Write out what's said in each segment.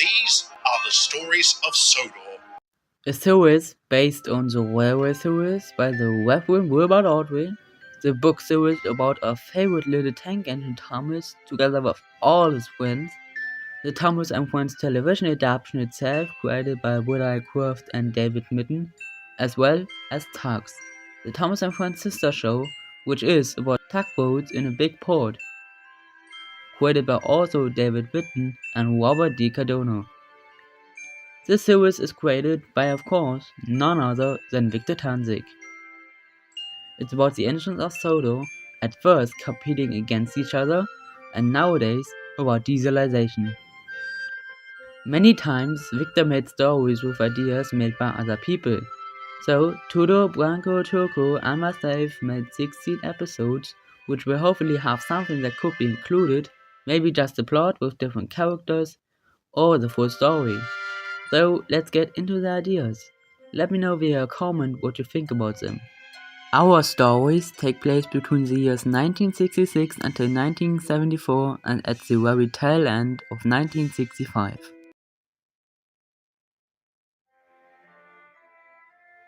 These are the stories of Sodor. A series based on the railway series by the Reverend Wilbert Audrey, the book series about our favorite little tank engine Thomas together with all his friends, the Thomas and Friends television adaptation itself created by Woodeye Croft and David Mitton, as well as Tugs, the Thomas and Friends sister show, which is about tugboats in a big port, created by also David Mitton and Robert D. Cardona. This series is created by, of course, none other than Victor Tanzig. It's about the engines of Sodor, at first competing against each other, and nowadays about dieselization. Many times, Victor made stories with ideas made by other people. So, Tudor, Branco, Turco, and myself made 16 episodes, which will hopefully have something that could be included, maybe just the plot with different characters, or the full story. So let's get into the ideas. Let me know via a comment what you think about them. Our stories take place between the years 1966 until 1974 and at the very tail end of 1965.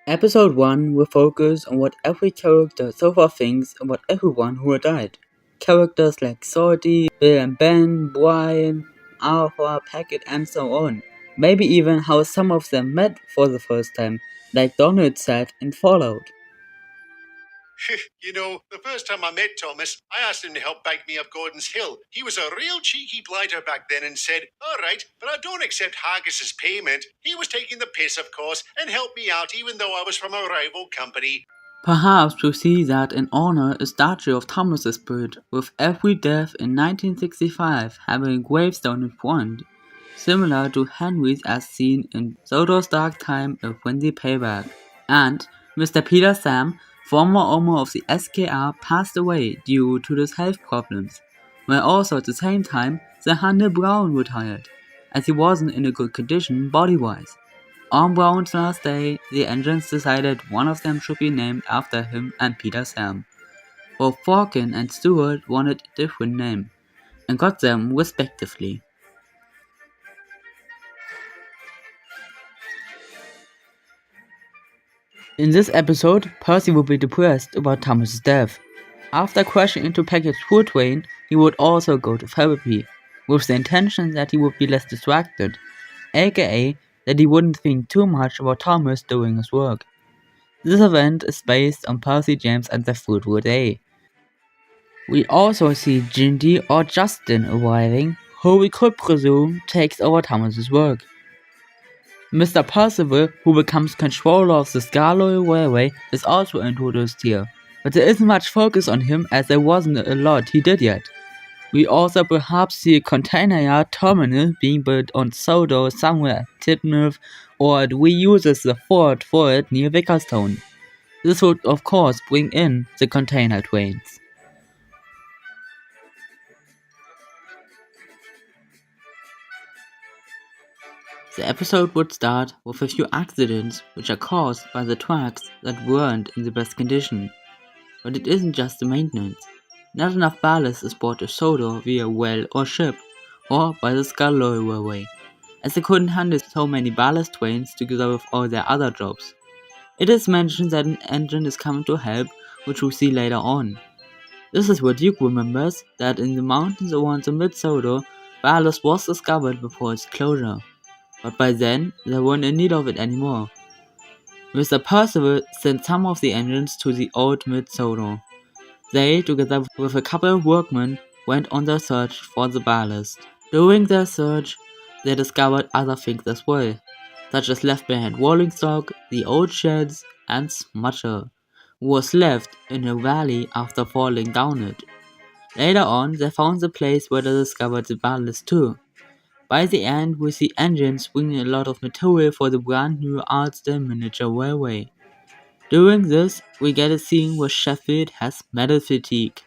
Episode 1 will focus on what every character so far thinks about everyone who had died. Characters like Sorty, Bill and Ben, Brian, Arthur, Packard, and so on. Maybe even how some of them met for the first time, like Donald said in Fallout. The first time I met Thomas, I asked him to help bike me up Gordon's Hill. He was a real cheeky blighter back then and said, "All right, but I don't accept Hargiss's payment." He was taking the piss, of course, and helped me out even though I was from a rival company. Perhaps we see that in honor a statue of Thomas is built, with every death in 1965 having a gravestone in front, similar to Henry's as seen in Sodor's Dark Time, A Frenzy Payback. And Mr. Peter Sam, former owner of the SKR, passed away due to his health problems, while also at the same time the Hunter Brown retired, as he wasn't in a good condition body-wise. On Brown's last day, the engines decided one of them should be named after him and Peter Sam. Both Falcon and Stewart wanted a different name, and got them respectively. In this episode, Percy would be depressed about Thomas's death. After crashing into Packett's food train, he would also go to therapy, with the intention that he would be less distracted, aka that he wouldn't think too much about Thomas doing his work. This event is based on Percy James and the Fruitful Day. We also see Jindy or Justin arriving, who we could presume takes over Thomas's work. Mr. Percival, who becomes controller of the Scarloy Railway, is also introduced here, but there isn't much focus on him as there wasn't a lot he did yet. We also perhaps see a container yard terminal being built on Sodor somewhere at Tidmouth, or it reuses the fort for it near Vickerstone. This would of course bring in the container trains. The episode would start with a few accidents which are caused by the tracks that weren't in the best condition. But it isn't just the maintenance. Not enough ballast is brought to Sodor via well or ship, or by the Scarloy Railway, as they couldn't handle so many ballast trains together with all their other jobs. It is mentioned that an engine is coming to help, which we'll see later on. This is where Duke remembers that in the mountains around the mid-Sodor, ballast was discovered before its closure, but by then they weren't in need of it anymore. Mr. Percival sent some of the engines to the old mid-Sodor. They, together with a couple of workmen, went on their search for the ballast. During their search, they discovered other things as well, such as left behind rolling stock, the old sheds, and Smudger, who was left in a valley after falling down it. Later on, they found the place where they discovered the ballast too. By the end, we see engines bringing a lot of material for the brand new Alston miniature railway. During this, we get a scene where Sheffield has metal fatigue.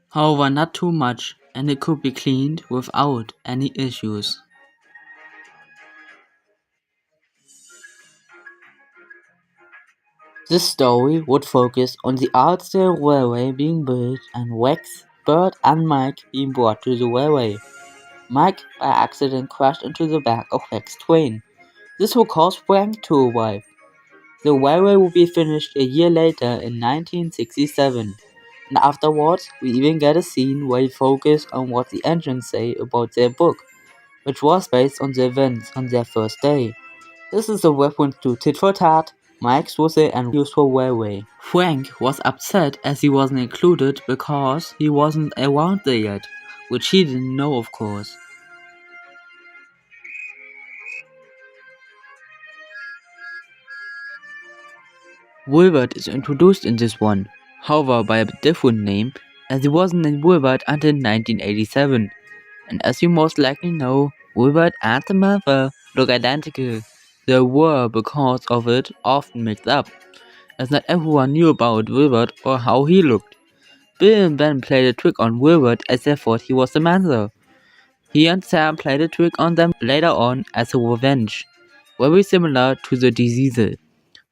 However, not too much, and it could be cleaned without any issues. This story would focus on the Alston Railway being built and Rex, Bert and Mike being brought to the railway. Mike by accident crashed into the back of Mac's train. This will cause Frank to arrive. The railway will be finished a year later in 1967, and afterwards we even get a scene where we focus on what the engines say about their book, which was based on the events on their first day. This is a reference to Tit for Tat, Mike's Whistle and Useful Railway. Frank was upset as he wasn't included because he wasn't around there yet, which he didn't know of course. Wilbert is introduced in this one, however by a different name, as he wasn't named Wilbert until 1987. And as you most likely know, Wilbert and the mother look identical. They were, because of it, often mixed up, as not everyone knew about Wilbert or how he looked. Bill and Ben played a trick on Wilbert as they thought he was the mother. He and Sam played a trick on them later on as a revenge, very similar to the disease.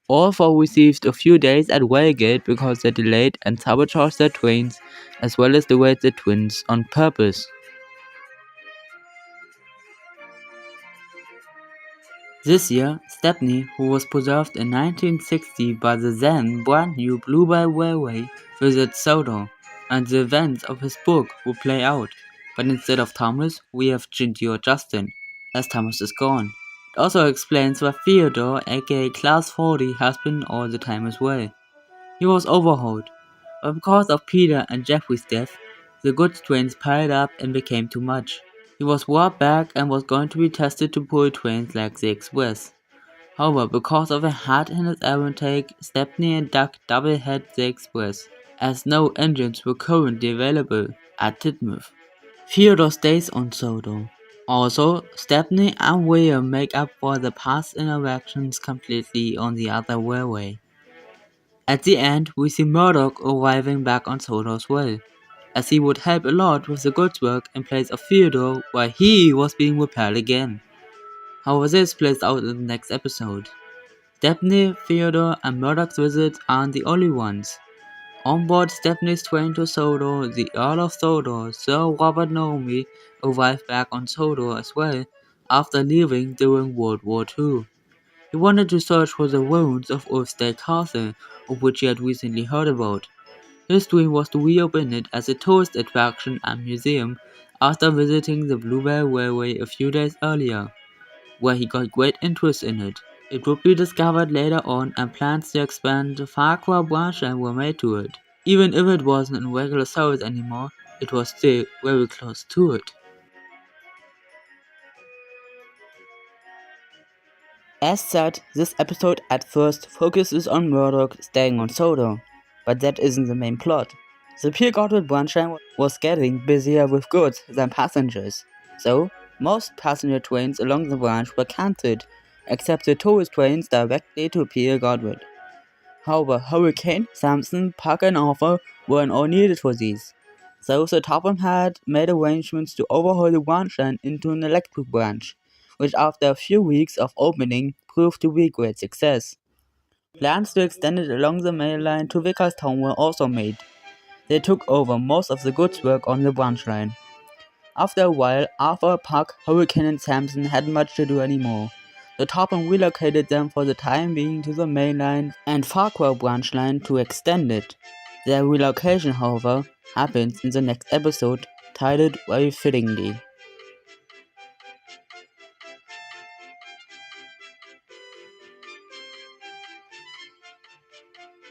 All four received a few days at Railgate because they delayed and sabotaged their trains, as well as delayed the twins on purpose. This year, Stepney, who was preserved in 1960 by the then brand new Bluebell Railway, visits Sodor, and the events of his book will play out. But instead of Thomas, we have Ginty or Justin, as Thomas is gone. It also explains why Theodore, aka Class 40, has been all the time as well. He was overhauled, but because of Peter and Jeffrey's death, the goods trains piled up and became too much. He was brought back and was going to be tested to pull trains like the Express. However, because of a hat in his air intake, Stepney and Duck double-head the Express, as no engines were currently available at Titmuth. Theodore stays on Sodor. Also, Stepney and William make up for the past interactions completely on the other railway. At the end, we see Murdoch arriving back on Sodor as well, as he would help a lot with the goods work in place of Theodore while he was being repaired again. However, this plays out in the next episode. Stepney, Theodore, and Murdoch's visits aren't the only ones. On board Stepney's train to Sodor, the Earl of Sodor, Sir Robert Naomi, arrived back on Sodor as well after leaving during World War II. He wanted to search for the ruins of Ulfsdale Castle, of which he had recently heard about. His dream was to reopen it as a tourist attraction and museum after visiting the Bluebell Railway a few days earlier, where he got great interest in it. It would be discovered later on and plans to expand the Farquhar branch line were made to it. Even if it wasn't in regular service anymore, it was still very close to it. As said, this episode at first focuses on Murdoch staying on Sodor, but that isn't the main plot. The Pure Godwood branch line was getting busier with goods than passengers, so most passenger trains along the branch were cancelled, except the tourist trains directly to Pure Godwood. However, Hurricane, Samson, Puck and Arthur weren't all needed for these, so the Topham had made arrangements to overhaul the branch line into an electric branch, which after a few weeks of opening proved to be a great success. Plans to extend it along the main line to Vickerstown were also made. They took over most of the goods work on the branch line. After a while, Arthur, Puck, Hurricane and Samson hadn't much to do anymore. The Topham relocated them for the time being to the main line and Farquhar branch line to extend it. Their relocation, however, happens in the next episode, titled very fittingly.